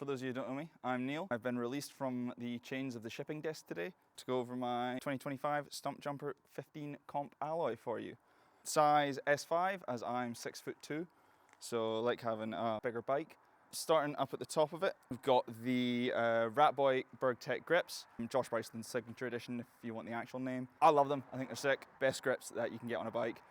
For those of you who don't know me, I'm Neil. I've been released from the chains of the shipping desk today to go over my 2025 Stumpjumper 15 comp alloy for you. Size S5, as I'm 6'2", so I like having a bigger bike. Starting up at the top of it, we've got the Ratboy Bergtech grips, Josh Bryson's signature edition if you want the actual name. I love them, I think they're sick. Best grips that you can get on a bike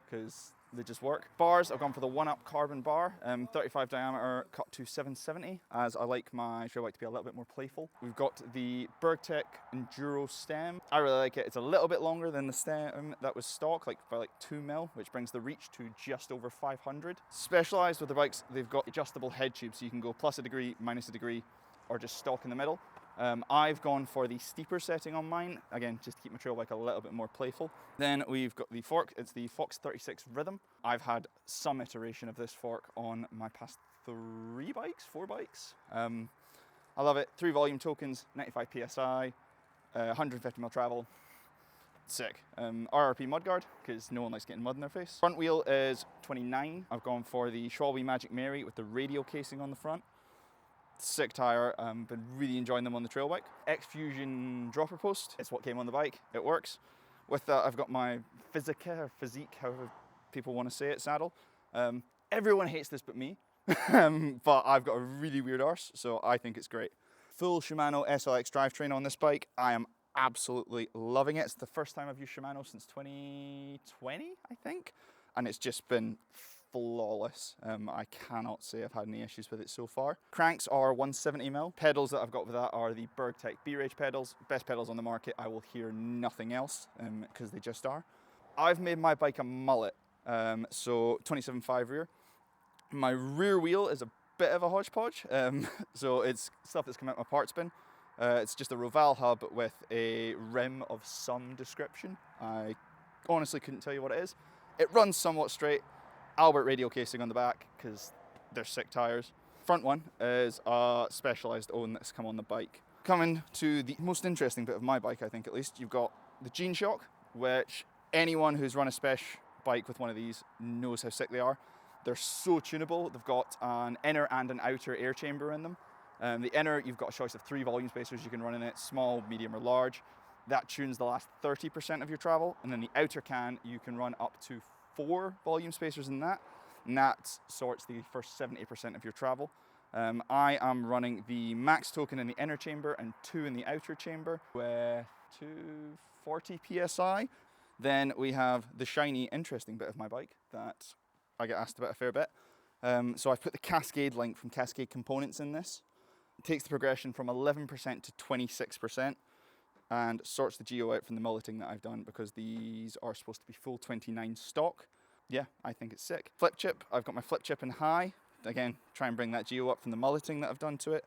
because they just work. Bars, I've gone for the 1-up carbon bar, 35 diameter, cut to 770, as I like my trail bike to be a little bit more playful. We've got the Bergtech Enduro stem. I really like it. It's a little bit longer than the stem that was stock, by 2 mil, which brings the reach to just over 500. Specialized with the bikes, they've got adjustable head tubes, so you can go plus a degree, minus a degree, or just stock in the middle. I've gone for the steeper setting on mine, again, just to keep my trail bike a little bit more playful. Then we've got the fork, it's the Fox 36 Rhythm. I've had some iteration of this fork on my past 4 bikes. I love it, 3 volume tokens, 95 PSI, 150 mil travel, sick. RRP mudguard, because no one likes getting mud in their face. Front wheel is 29. I've gone for the Schwalbe Magic Mary with the radial casing on the front. Sick tyre, been really enjoying them on the trail bike. X-Fusion dropper post, it's what came on the bike, it works. With that I've got my Physique, however people want to say it, saddle. Everyone hates this but me, but I've got a really weird arse, so I think it's great. Full Shimano SLX drivetrain on this bike. I am absolutely loving it. It's the first time I've used Shimano since 2020, I think, and it's just been flawless. I cannot say I've had any issues with it so far. Cranks are 170 mil. Pedals that I've got with that are the Bergtech B-Rage pedals. Best pedals on the market. I will hear nothing else because they just are. I've made my bike a mullet, so 27.5 rear. My rear wheel is a bit of a hodgepodge, so it's stuff that's come out of my parts bin. It's just a Roval hub with a rim of some description. I honestly couldn't tell you what it is. It runs somewhat straight. Albert radial casing on the back because they're sick tires. Front one is a specialized own that's come on the bike. Coming to the most interesting bit of my bike, I think at least, you've got the G-Shock, which anyone who's run a spec bike with one of these knows how sick they are. They're so tunable. They've got an inner and an outer air chamber in them. The inner, you've got a choice of 3 volume spacers you can run in it, small, medium or large. That tunes the last 30% of your travel, and then the outer can, you can run up to 4 volume spacers in that, and that sorts the first 70% of your travel. I am running the max token in the inner chamber and 2 in the outer chamber with 240 PSI. Then we have the shiny, interesting bit of my bike that I get asked about a fair bit. So I've put the Cascade link from Cascade Components in this. It takes the progression from 11% to 26%. And sorts the geo out from the mulleting that I've done because these are supposed to be full 29 stock. Yeah, I think it's sick. Flip chip, I've got my flip chip in high. Again, try and bring that geo up from the mulleting that I've done to it.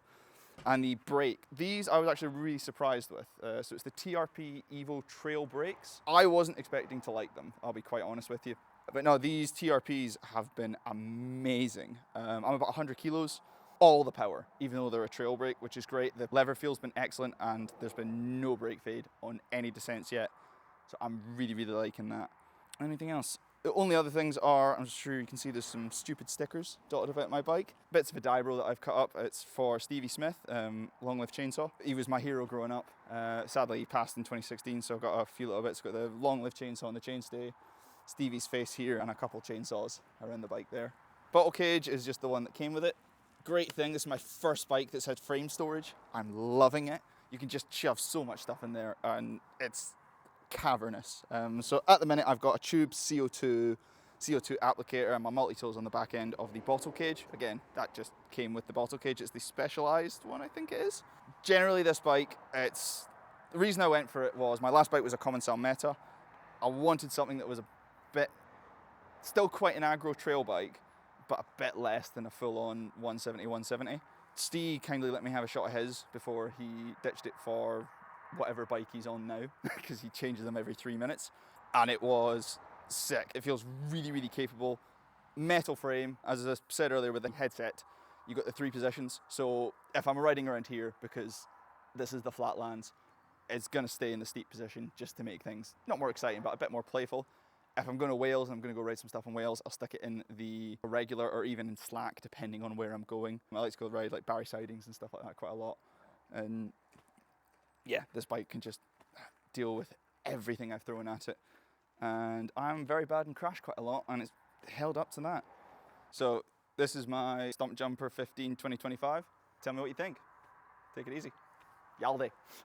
And the brake, these I was actually really surprised with. So it's the TRP Evo Trail brakes. I wasn't expecting to like them, I'll be quite honest with you. But no, these TRPs have been amazing. I'm about 100 kilos. All the power, even though they're a trail brake, which is great. The lever feel's been excellent and there's been no brake fade on any descents yet. So I'm really, really liking that. Anything else? The only other things are, I'm sure you can see there's some stupid stickers dotted about my bike. Bits of a Dibro that I've cut up. It's for Stevie Smith, Long Live Chainsaw. He was my hero growing up. Sadly, he passed in 2016, so I've got a few little bits. Got the Long Live Chainsaw on the chainstay, Stevie's face here, and a couple chainsaws around the bike there. Bottle cage is just the one that came with it. Great thing, this is my first bike that's had frame storage. I'm loving it. You can just shove so much stuff in there and it's cavernous. So at the minute I've got a tube CO2 applicator and my multi-tools on the back end of the bottle cage. Again, that just came with the bottle cage. It's the specialized one, I think it is. Generally this bike, the reason I went for it was my last bike was a Common Cell Meta. I wanted something that was a bit, still quite an aggro trail bike, but a bit less than a full-on 170. Steve kindly let me have a shot of his before he ditched it for whatever bike he's on now, because he changes them every 3 minutes, and it was sick. It feels really, really capable. Metal frame, as I said earlier with the headset, you got the 3 positions, so if I'm riding around here, because this is the flatlands, it's going to stay in the steep position just to make things not more exciting, but a bit more playful. if I'm going to Wales and I'm going to go ride some stuff in Wales, I'll stick it in the regular or even in slack, depending on where I'm going. I like to go ride like Barry sidings and stuff like that quite a lot. And yeah, this bike can just deal with everything I've thrown at it. And I'm very bad and crash quite a lot, and it's held up to that. So this is my Stumpjumper 15 2025. Tell me what you think. Take it easy. Yalde.